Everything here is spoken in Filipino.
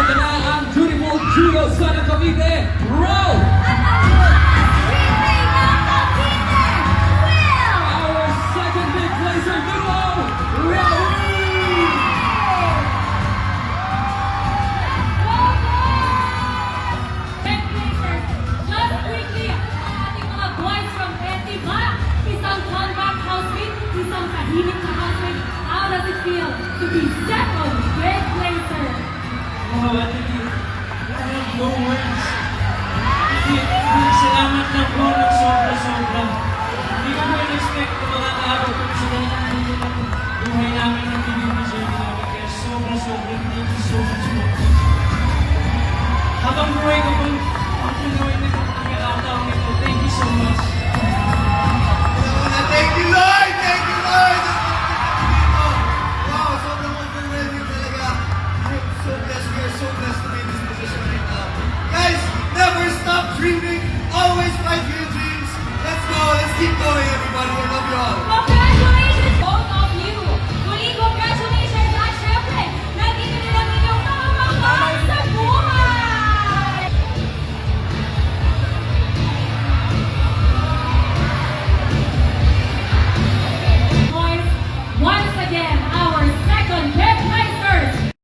ito na ang beautiful Gio sa ng Cavite, Ralph! Our second big placer duo, Raul! Just quickly, ang ating mga boys from Etiba, isang comeback housemate, isang tahimik na housemate. How does it feel to be second big placer? Wow, Ate G, I have no words. Salamat lang po ng sobra-sobra. Hindi ko po in-expect na makakaabot po sa ganang buhay namin ng TV-deserve namin. Kaya sobra-sobra, thank you so much po. Habang buhay ko po, ang gawin na pagkakataon nito, thank you so much.